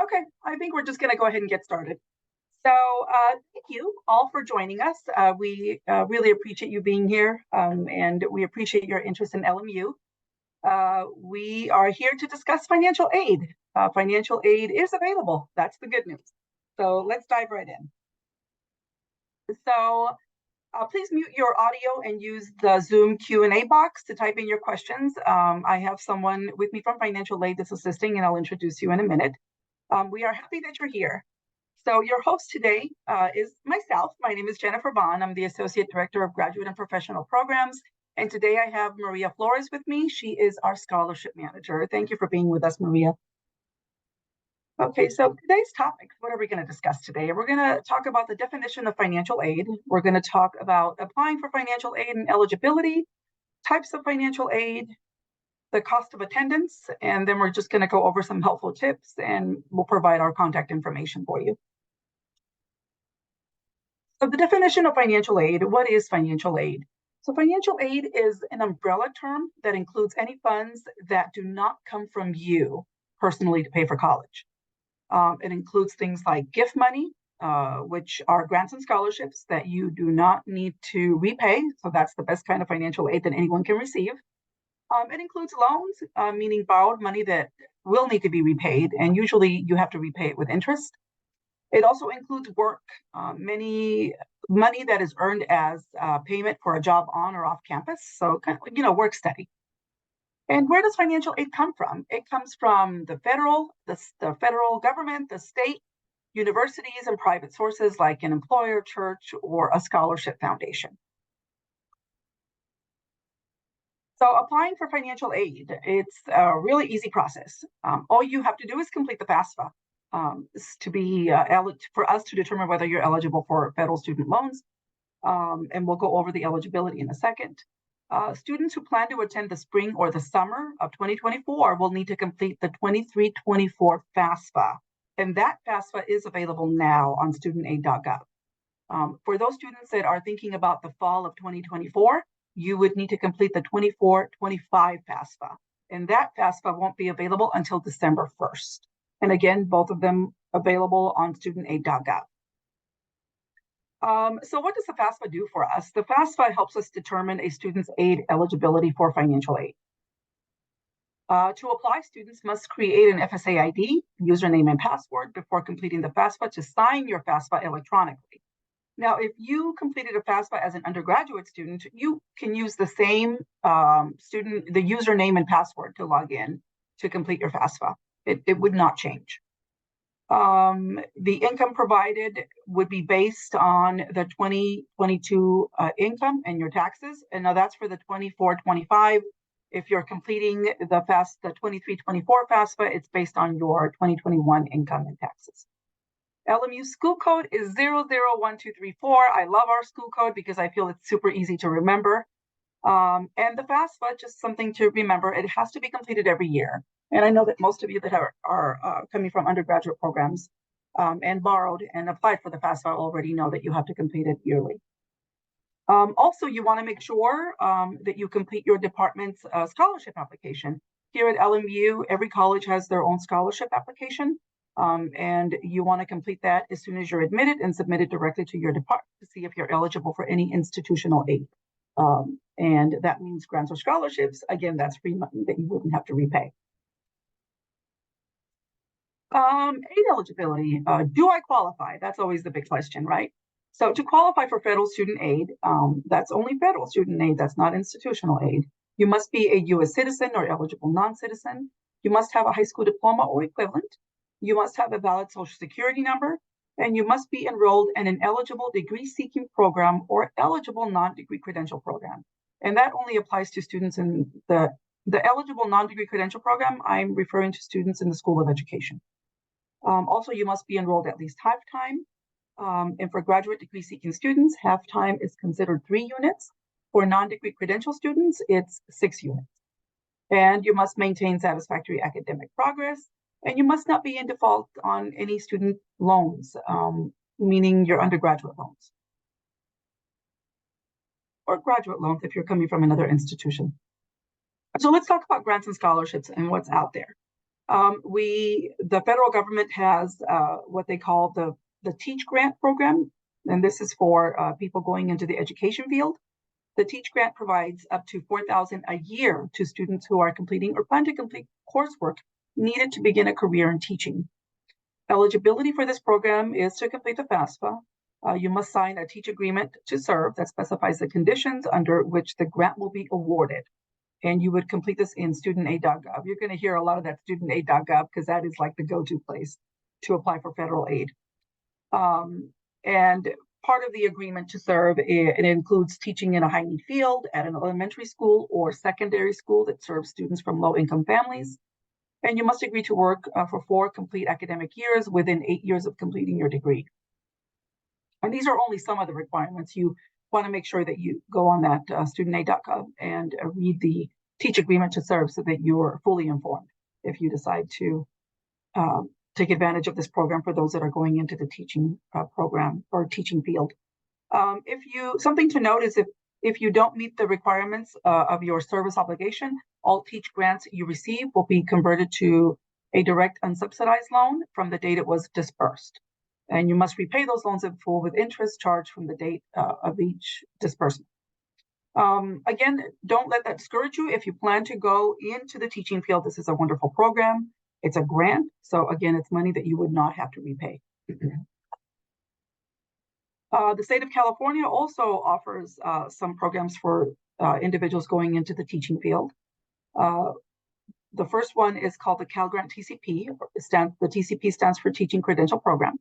Okay, I think we're just going to go ahead and get started. So thank you all for joining us. We really appreciate you being here, and we appreciate your interest in LMU. We are here to discuss financial aid. Financial aid is available. That's the good news. So let's dive right in. So please mute your audio and use the Zoom Q&A box to type in your questions. I have someone with me from financial aid that's assisting, and I'll introduce you in a minute. We are happy that you're here. So your host today is myself. My name is Jennifer Vaughn. I'm the Associate Director of Graduate and Professional Programs. And today I have Maria Flores with me. She is our Scholarship Manager. Thank you for being with us, Maria. Okay, so today's topic, what are we going to discuss today? We're going to talk about the definition of financial aid. We're going to talk about applying for financial aid and eligibility, types of financial aid, the cost of attendance, and then we're just going to go over some helpful tips, and we'll provide our contact information for you. So the definition of financial aid, what is financial aid? So financial aid is an umbrella term that includes any funds that do not come from you personally to pay for college. It includes things like gift money, which are grants and scholarships that you do not need to repay. So that's the best kind of financial aid that anyone can receive. It includes loans, meaning borrowed money that will need to be repaid, and usually you have to repay it with interest. It also includes work, money that is earned as payment for a job on or off campus. So kind of, work study. And where does financial aid come from? It comes from the federal government, the state, universities, and private sources like an employer, church, or a scholarship foundation. So applying for financial aid, it's a really easy process. All you have to do is complete the FAFSA for us to determine whether you're eligible for federal student loans. And we'll go over the eligibility in a second. Students who plan to attend the spring or the summer of 2024 will need to complete the 23-24 FAFSA. And that FAFSA is available now on studentaid.gov. For those students that are thinking about the fall of 2024, you would need to complete the 24-25 FAFSA. And that FAFSA won't be available until December 1st. And again, both of them available on studentaid.gov. So what does the FAFSA do for us? The FAFSA helps us determine a student's aid eligibility for financial aid. To apply, students must create an FSA ID, username and password, before completing the FAFSA to sign your FAFSA electronically. Now, if you completed a FAFSA as an undergraduate student, you can use the same the username and password to log in to complete your FAFSA. It would not change. The income provided would be based on the 2022 income and your taxes. And now that's for the 24-25. If you're completing the 23-24 FAFSA, it's based on your 2021 income and taxes. LMU school code is 001234. I love our school code because I feel it's super easy to remember. And the FAFSA, just something to remember, it has to be completed every year. And I know that most of you that are coming from undergraduate programs and borrowed and applied for the FAFSA already know that you have to complete it yearly. Also, you want to make sure that you complete your department's scholarship application. Here at LMU, every college has their own scholarship application, and you want to complete that as soon as you're admitted and submit it directly to your department to see if you're eligible for any institutional aid. And that means grants or scholarships. Again, that's free money that you wouldn't have to repay. Aid eligibility, do I qualify? That's always the big question, right? So to qualify for federal student aid, that's only federal student aid, that's not institutional aid. You must be a U.S. citizen or eligible non-citizen. You must have a high school diploma or equivalent. You must have a valid social security number, and you must be enrolled in an eligible degree-seeking program or eligible non-degree credential program. And that only applies to students in the eligible non-degree credential program. I'm referring to students in the School of Education. Also, you must be enrolled at least half-time. And for graduate degree-seeking students, half-time is considered 3 units. For non-degree credential students, it's 6 units. And you must maintain satisfactory academic progress. And you must not be in default on any student loans, meaning your undergraduate loans. Or graduate loans if you're coming from another institution. So let's talk about grants and scholarships and what's out there. The federal government has what they call the Teach Grant program, and this is for people going into the education field. The Teach Grant provides up to $4,000 a year to students who are completing or plan to complete coursework needed to begin a career in teaching. Eligibility for this program is to complete the FAFSA. You must sign a teach agreement to serve that specifies the conditions under which the grant will be awarded. And you would complete this in studentaid.gov. You're going to hear a lot of that studentaid.gov because that is like the go-to place to apply for federal aid. And part of the agreement to serve, it includes teaching in a high-need field at an elementary school or secondary school that serves students from low-income families. And you must agree to work for 4 complete academic years within 8 years of completing your degree. And these are only some of the requirements. You want to make sure that you go on that studentaid.gov and read the teach agreement to serve so that you're fully informed if you decide to take advantage of this program for those that are going into the teaching program or teaching field. Something to note is if you don't meet the requirements of your service obligation, all Teach grants you receive will be converted to a direct unsubsidized loan from the date it was disbursed. And you must repay those loans in full with interest charged from the date of each disbursement. Again, don't let that discourage you. If you plan to go into the teaching field, this is a wonderful program. It's a grant. So again, it's money that you would not have to repay. The state of California also offers some programs for individuals going into the teaching field. The first one is called the Cal Grant TCP. The TCP stands for Teaching Credential Program.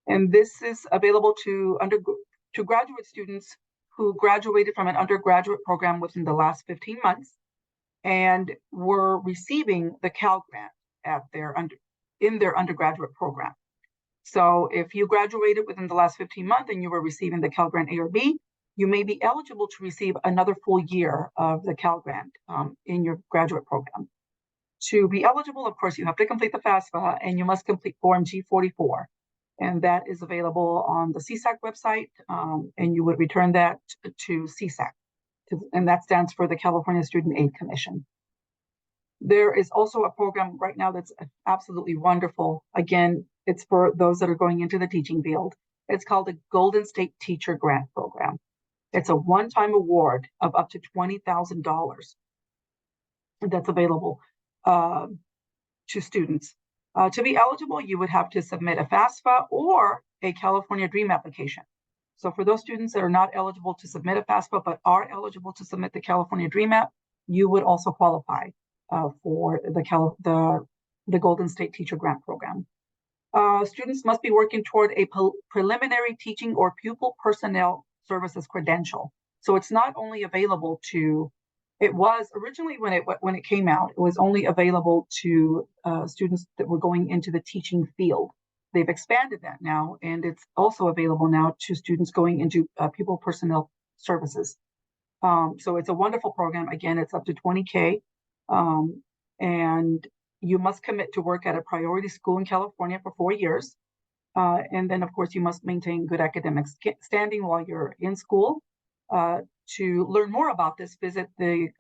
And this is available to graduate students who graduated from an undergraduate program within the last 15 months and were receiving the Cal Grant in their undergraduate program. So if you graduated within the last 15 months and you were receiving the Cal Grant A or B, you may be eligible to receive another full year of the Cal Grant in your graduate program. To be eligible, of course, you have to complete the FAFSA and you must complete Form G44. And that is available on the CSAC website, and you would return that to CSAC, and that stands for the California Student Aid Commission. There is also a program right now that's absolutely wonderful. Again, it's for those that are going into the teaching field. It's called the Golden State Teacher Grant Program. It's a one-time award of up to $20,000 that's available to students. To be eligible, you would have to submit a FAFSA or a California DREAM application. So for those students that are not eligible to submit a FAFSA but are eligible to submit the California DREAM app, you would also qualify for the Golden State Teacher Grant Program. Students must be working toward a preliminary teaching or pupil personnel services credential. So it's not only available to It was originally when it came out, it was only available to students that were going into the teaching field. They've expanded that now, and it's also available now to students going into pupil personnel services. So it's a wonderful program. Again, it's up to $20K, and you must commit to work at a priority school in California for 4 years. And then, of course, you must maintain good academic standing while you're in school. To learn more about this, visit the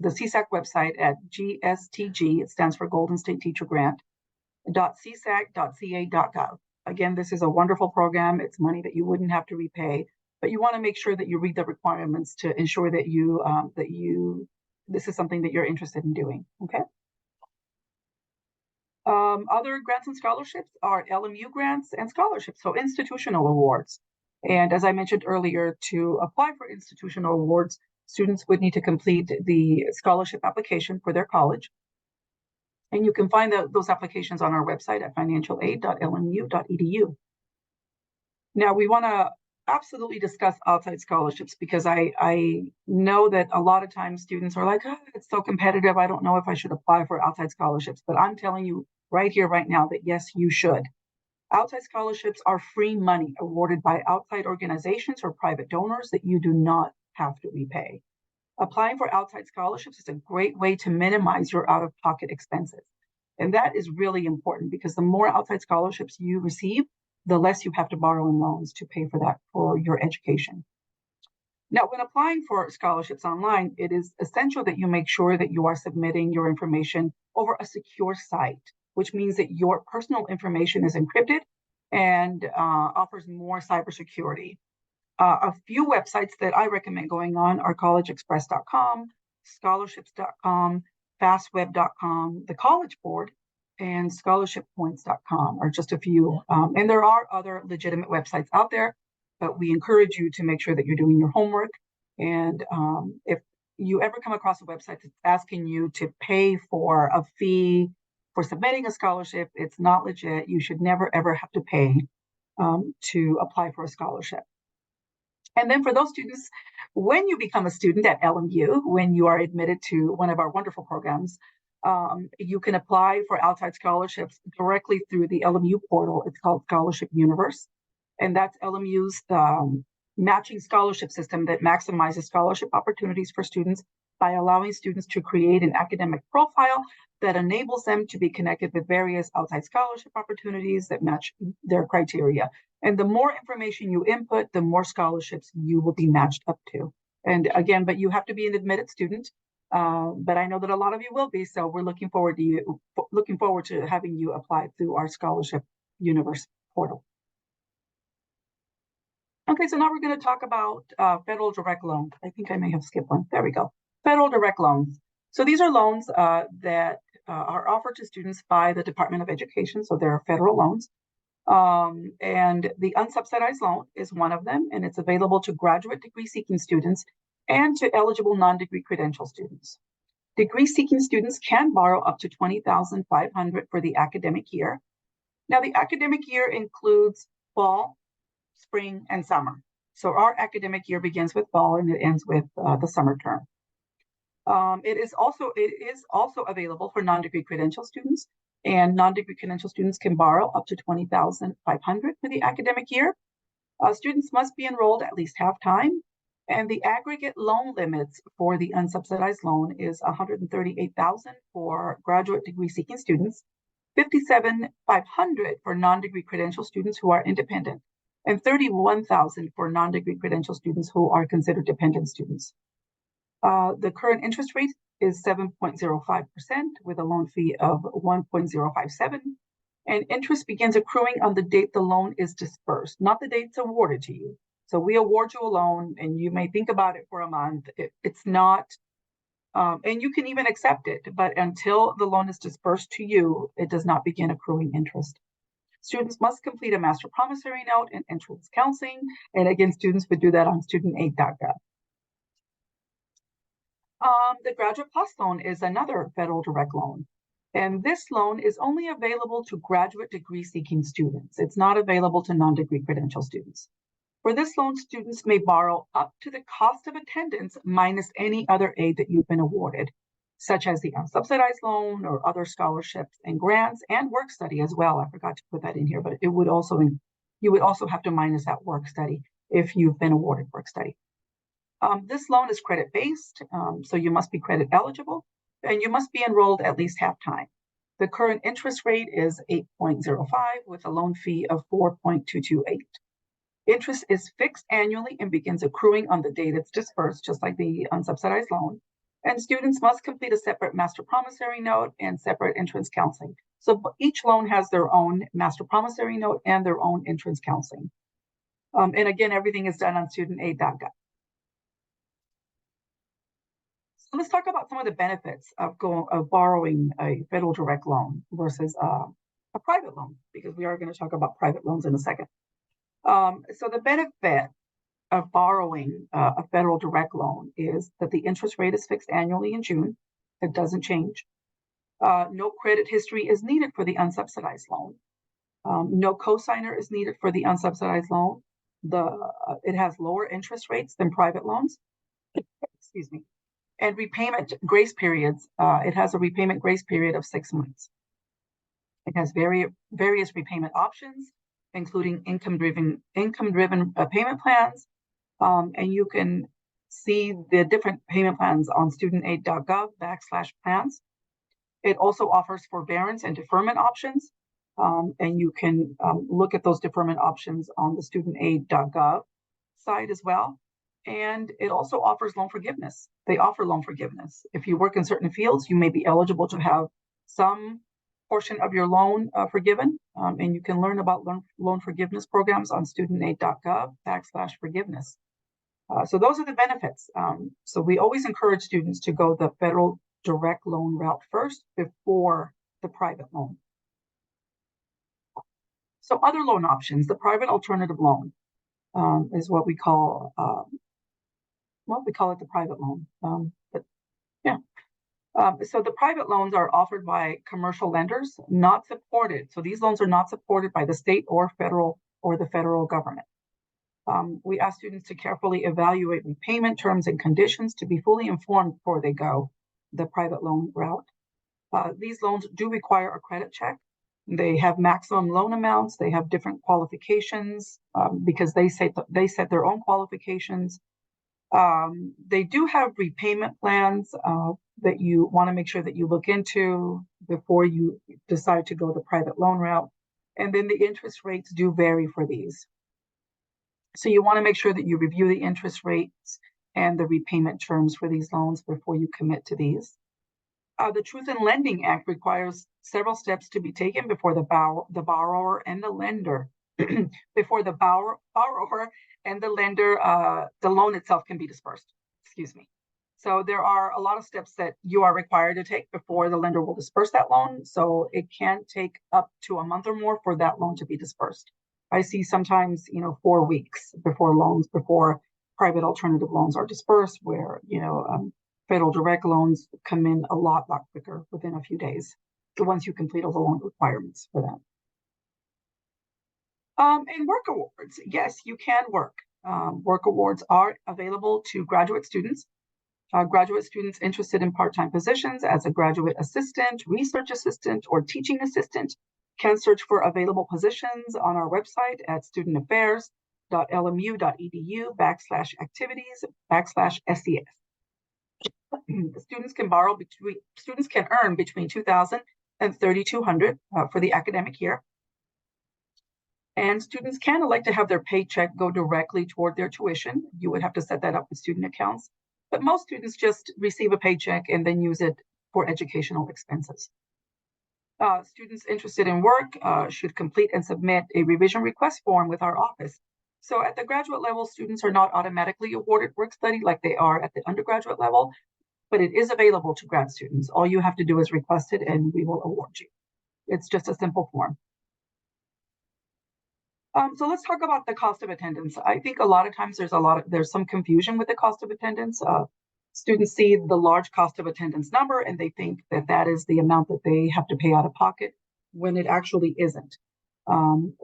CSAC website at GSTG. It stands for Golden State Teacher Grant. .csac.ca.gov. Again, this is a wonderful program. It's money that you wouldn't have to repay, but you want to make sure that you read the requirements to ensure that this is something that you're interested in doing. Okay. Other grants and scholarships are LMU grants and scholarships, so institutional awards. And as I mentioned earlier, to apply for institutional awards, students would need to complete the scholarship application for their college. And you can find those applications on our website at financialaid.lmu.edu. Now, we want to absolutely discuss outside scholarships because I know that a lot of times students are like, oh, it's so competitive. I don't know if I should apply for outside scholarships. But I'm telling you right here, right now, that yes, you should. Outside scholarships are free money awarded by outside organizations or private donors that you do not have to repay. Applying for outside scholarships is a great way to minimize your out-of-pocket expenses. And that is really important because the more outside scholarships you receive, the less you have to borrow in loans to pay for that for your education. Now, when applying for scholarships online, it is essential that you make sure that you are submitting your information over a secure site, which means that your personal information is encrypted and offers more cybersecurity. A few websites that I recommend going on are collegeexpress.com, scholarships.com, fastweb.com, the College Board, and scholarshippoints.com are just a few. And there are other legitimate websites out there, but we encourage you to make sure that you're doing your homework. And if you ever come across a website that's asking you to pay for a fee for submitting a scholarship, it's not legit. You should never, ever have to pay to apply for a scholarship. And then for those students, when you become a student at LMU, when you are admitted to one of our wonderful programs, you can apply for outside scholarships directly through the LMU portal. It's called Scholarship Universe. And that's LMU's matching scholarship system that maximizes scholarship opportunities for students by allowing students to create an academic profile that enables them to be connected with various outside scholarship opportunities that match their criteria. And the more information you input, the more scholarships you will be matched up to. And again, but you have to be an admitted student. But I know that a lot of you will be, so we're looking forward to having you apply through our Scholarship Universe portal. Okay, so now we're going to talk about federal direct loans. I think I may have skipped one. There we go. Federal direct loans. So these are loans that are offered to students by the Department of Education. So they're federal loans. And the unsubsidized loan is one of them, and it's available to graduate degree-seeking students and to eligible non-degree credential students. Degree-seeking students can borrow up to $20,500 for the academic year. Now, the academic year includes fall, spring, and summer. So our academic year begins with fall and it ends with the summer term. It is also available for non-degree credential students, and non-degree credential students can borrow up to $20,500 for the academic year. Students must be enrolled at least half-time, and the aggregate loan limits for the unsubsidized loan is $138,000 for graduate degree-seeking students, $57,500 for non-degree credential students who are independent, and $31,000 for non-degree credential students who are considered dependent students. The current interest rate is 7.05% with a loan fee of 1.057, and interest begins accruing on the date the loan is dispersed, not the date it's awarded to you. So we award you a loan and you may think about it for a month. It's not, and you can even accept it, but until the loan is dispersed to you, it does not begin accruing interest. Students must complete a master promissory note and entrance counseling. And again, students would do that on studentaid.gov. The Graduate Plus loan is another federal direct loan. And this loan is only available to graduate degree seeking students. It's not available to non-degree credential students. For this loan, students may borrow up to the cost of attendance minus any other aid that you've been awarded, such as the unsubsidized loan or other scholarships and grants and work study as well. I forgot to put that in here, but you would also have to minus that work study if you've been awarded work study. This loan is credit-based, so you must be credit eligible, and you must be enrolled at least half-time. The current interest rate is 8.05 with a loan fee of 4.228. Interest is fixed annually and begins accruing on the date it's dispersed, just like the unsubsidized loan. And students must complete a separate master promissory note and separate entrance counseling. So each loan has their own master promissory note and their own entrance counseling. And again, everything is done on studentaid.gov. So let's talk about some of the benefits of borrowing a federal direct loan versus a private loan, because we are going to talk about private loans in a second. So the benefit of borrowing a federal direct loan is that the interest rate is fixed annually in June. It doesn't change. No credit history is needed for the unsubsidized loan. No cosigner is needed for the unsubsidized loan. It has lower interest rates than private loans. Excuse me. And repayment grace periods. It has a repayment grace period of 6 months. It has various repayment options, including income-driven payment plans. And you can see the different payment plans on studentaid.gov/plans. It also offers forbearance and deferment options. And you can look at those deferment options on the studentaid.gov site as well. And it also offers loan forgiveness. They offer loan forgiveness. If you work in certain fields, you may be eligible to have some portion of your loan forgiven. And you can learn about loan forgiveness programs on studentaid.gov/forgiveness. So those are the benefits. So we always encourage students to go the federal direct loan route first before the private loan. So other loan options, the private alternative loan is what we call we call it the private loan. But yeah. So the private loans are offered by commercial lenders, not supported. So these loans are not supported by the state or the federal government. We ask students to carefully evaluate repayment terms and conditions to be fully informed before they go the private loan route. These loans do require a credit check. They have maximum loan amounts. They have different qualifications because they set their own qualifications. They do have repayment plans that you want to make sure that you look into before you decide to go the private loan route. And then the interest rates do vary for these. So you want to make sure that you review the interest rates and the repayment terms for these loans before you commit to these. The Truth in Lending Act requires several steps to be taken before the borrower and the lender, before the borrower and the lender, the loan itself can be dispersed. Excuse me. So there are a lot of steps that you are required to take before the lender will disperse that loan. So it can take up to a month or more for that loan to be dispersed. I see sometimes, 4 weeks before private alternative loans are dispersed, where, federal direct loans come in a lot quicker within a few days, once you complete all the loan requirements for them. And work awards, yes, you can work. Work awards are available to graduate students. Graduate students interested in part-time positions as a graduate assistant, research assistant, or teaching assistant can search for available positions on our website at studentaffairs.lmu.edu/activities/SES. Students can earn between $2,000 and $3,200 for the academic year. And students can elect to have their paycheck go directly toward their tuition. You would have to set that up with student accounts. But most students just receive a paycheck and then use it for educational expenses. Students interested in work should complete and submit a revision request form with our office. So at the graduate level, students are not automatically awarded work study like they are at the undergraduate level, but it is available to grad students. All you have to do is request it and we will award you. It's just a simple form. So let's talk about the cost of attendance. I think a lot of times there's some confusion with the cost of attendance. Students see the large cost of attendance number and they think that is the amount that they have to pay out of pocket, when it actually isn't.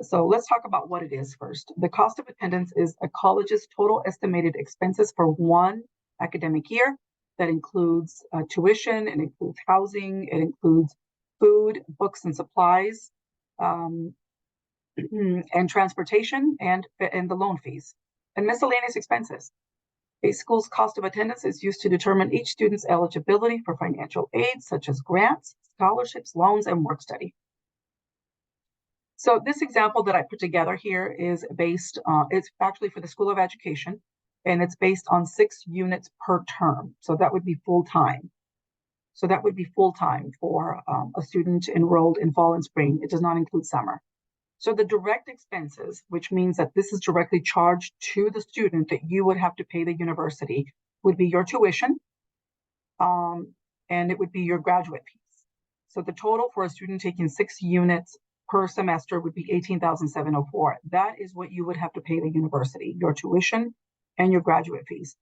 So let's talk about what it is first. The cost of attendance is a college's total estimated expenses for one academic year. That includes tuition, it includes housing, it includes food, books and supplies, and transportation, and the loan fees, and miscellaneous expenses. A school's cost of attendance is used to determine each student's eligibility for financial aid, such as grants, scholarships, loans, and work study. So this example that I put together here is based on, it's actually for the School of Education, and it's based on 6 units per term. So that would be full-time. So that would be full-time for a student enrolled in fall and spring. It does not include summer. So the direct expenses, which means that this is directly charged to the student that you would have to pay the university, would be your tuition, and it would be your graduate fees. So the total for a student taking 6 units per semester would be $18,704. That is what you would have to pay the university, your tuition and your graduate fees.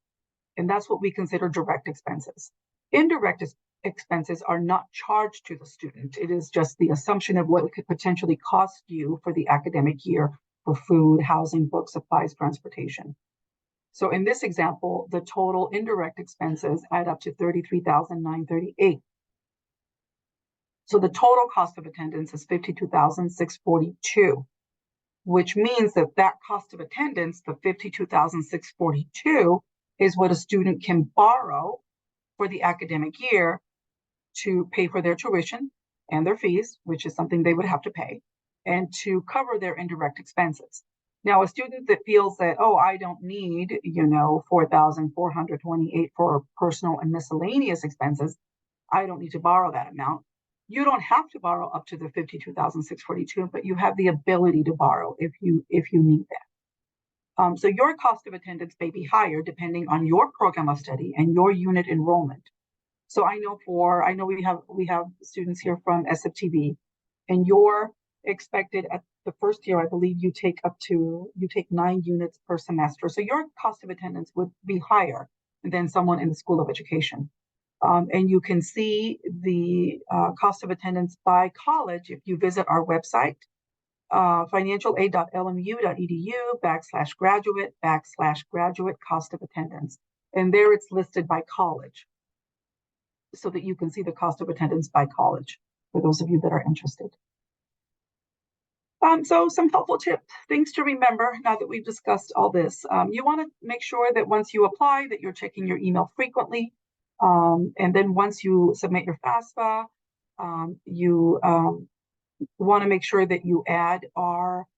And that's what we consider direct expenses. Indirect expenses are not charged to the student. It is just the assumption of what it could potentially cost you for the academic year for food, housing, books, supplies, transportation. So in this example, the total indirect expenses add up to $33,938. So the total cost of attendance is $52,642, which means that cost of attendance, the $52,642, is what a student can borrow for the academic year to pay for their tuition and their fees, which is something they would have to pay, and to cover their indirect expenses. Now, a student that feels that, oh, I don't need, 4,428 for personal and miscellaneous expenses, I don't need to borrow that amount. You don't have to borrow up to the 52,642, but you have the ability to borrow if you need that. So your cost of attendance may be higher depending on your program of study and your unit enrollment. So I know we have students here from SFTV, and your expected at the first year, I believe you take 9 units per semester. So your cost of attendance would be higher than someone in the School of Education. And you can see the cost of attendance by college if you visit our website, financialaid.lmu.edu/graduate/graduate cost of attendance. And there it's listed by college so that you can see the cost of attendance by college for those of you that are interested. So some helpful tips, things to remember now that we've discussed all this. You want to make sure that once you apply that you're checking your email frequently. And then once you submit your FAFSA, you want to make sure that you add our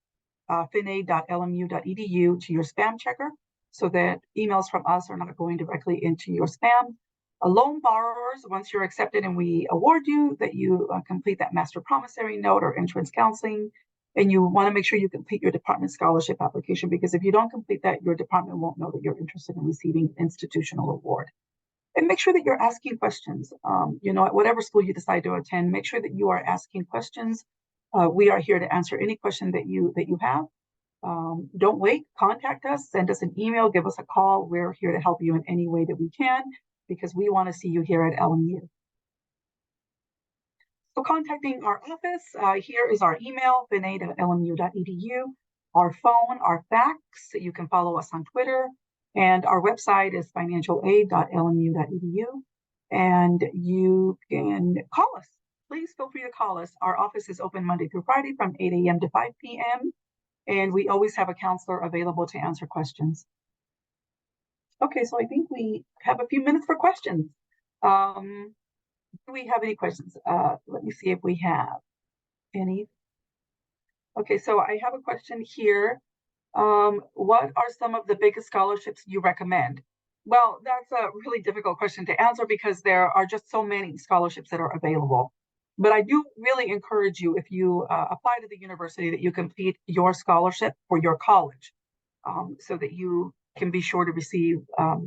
finaid.lmu.edu to your spam checker so that emails from us are not going directly into your spam. Loan borrowers, once you're accepted and we award you, that you complete that master promissory note or entrance counseling. And you want to make sure you complete your department scholarship application, because if you don't complete that, your department won't know that you're interested in receiving institutional award. And make sure that you're asking questions. At whatever school you decide to attend, make sure that you are asking questions. We are here to answer any question that you have. Don't wait. Contact us. Send us an email. Give us a call. We're here to help you in any way that we can, because we want to see you here at LMU. So contacting our office, here is our email, finaid@lmu.edu, our phone, our fax. You can follow us on Twitter, and our website is financialaid.lmu.edu, and you can call us. Please feel free to call us. Our office is open Monday through Friday from 8 a.m. to 5 p.m., and we always have a counselor available to answer questions. Okay, so I think we have a few minutes for questions. Do we have any questions? Let me see if we have any. Okay, so I have a question here. What are some of the biggest scholarships you recommend? Well, that's a really difficult question to answer because there are just so many scholarships that are available. But I do really encourage you, if you apply to the university, that you complete your scholarship for your college, so that you can be sure to receive, a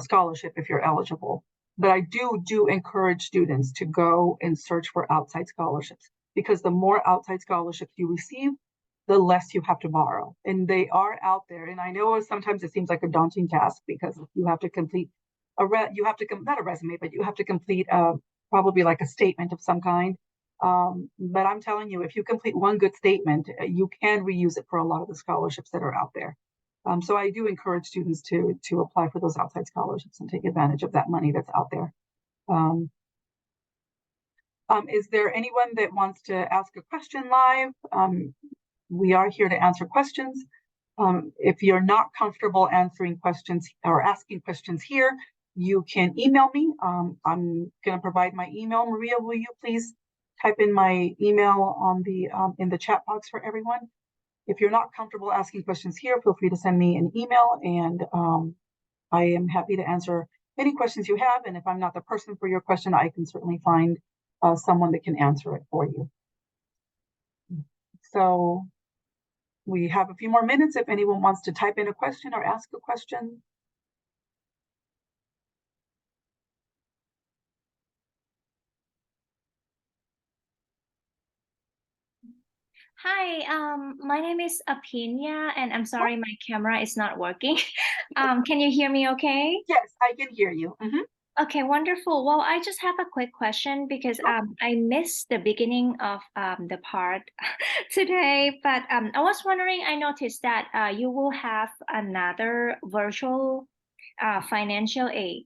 scholarship if you're eligible. But I do encourage students to go and search for outside scholarships, because the more outside scholarships you receive, the less you have to borrow. And they are out there. And I know sometimes it seems like a daunting task, because you have to complete not a resume, but you have to complete probably like a statement of some kind. But I'm telling you, if you complete one good statement, you can reuse it for a lot of the scholarships that are out there. So I do encourage students to apply for those outside scholarships and take advantage of that money that's out there. Is there anyone that wants to ask a question live? We are here to answer questions. If you're not comfortable answering questions or asking questions here, you can email me. I'm going to provide my email. Maria, will you please type in my email on the in the chat box for everyone? If you're not comfortable asking questions here, feel free to send me an email, and I am happy to answer any questions you have. And if I'm not the person for your question, I can certainly find someone that can answer it for you. So we have a few more minutes if anyone wants to type in a question or ask a question. Hi, my name is Apinia, and I'm sorry my camera is not working. Can you hear me okay? Yes, I can hear you. Okay, wonderful. Well, I just have a quick question because I missed the beginning of the part today, but I was wondering, I noticed that you will have another virtual financial aid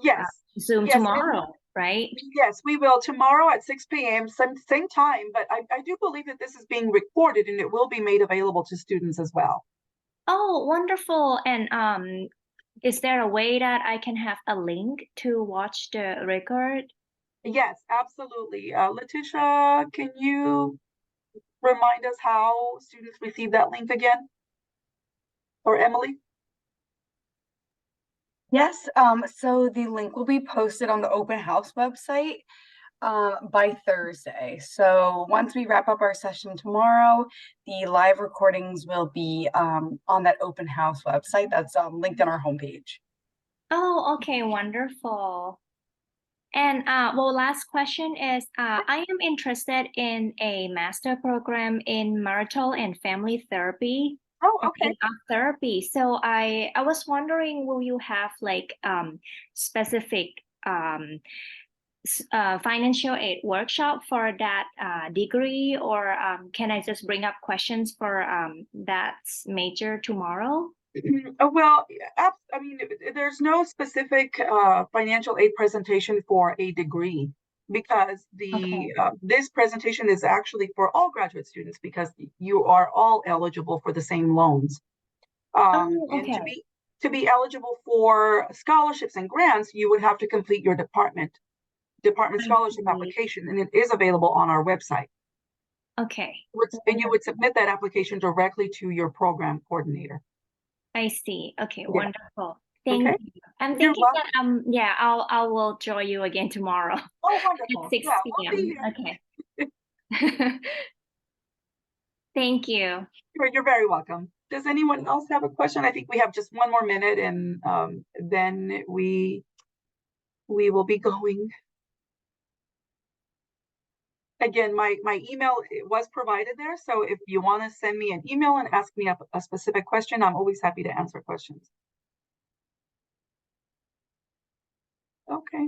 Yes, Zoom yes, and tomorrow, right? yes, we will tomorrow at 6 p.m. Same time. But I do believe that this is being recorded and it will be made available to students as well. Oh, wonderful. And is there a way that I can have a link to watch the record? Yes, absolutely. Letitia, can you remind us how students receive that link again? Or Emily? Yes, so the link will be posted on the open house website by Thursday. So once we wrap up our session tomorrow, the live recordings will be on that open house website that's linked on our homepage. Oh, okay, wonderful. And well, last question is I am interested in a master program in marital and family therapy Oh, or okay. in art therapy. So I was wondering, will you have like specific financial aid workshop for that degree, or can I just bring up questions for that major tomorrow? Well, I mean, there's no specific financial aid presentation for a degree because Okay. this presentation is actually for all graduate students because you are all eligible for the same loans. Oh, And okay. to be eligible for scholarships and grants, you would have to complete your department I scholarship see. application, and it is available on our website. Okay. And you would submit that application directly to your program coordinator. I see. Okay, Yeah. wonderful. Thank Okay. you. I'm You're thinking that welcome. yeah, I will join you again tomorrow Oh, at wonderful. Yeah, 6 we'll be p.m. here. Okay. Thank you. You're very welcome. Does anyone else have a question? I think we have just one more minute, and then we will be going. Again, my email was provided there, so if you want to send me an email and ask me a specific question, I'm always happy to answer questions. Okay.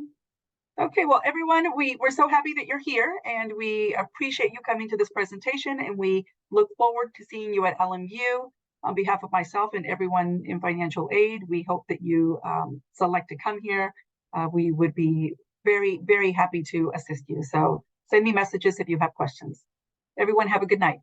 Okay, well, everyone, we're so happy that you're here, and we appreciate you coming to this presentation, and we look forward to seeing you at LMU. On behalf of myself and everyone in financial aid, we hope that you select to come here. We would be very, very happy to assist you. So send me messages if you have questions. Everyone have a good night.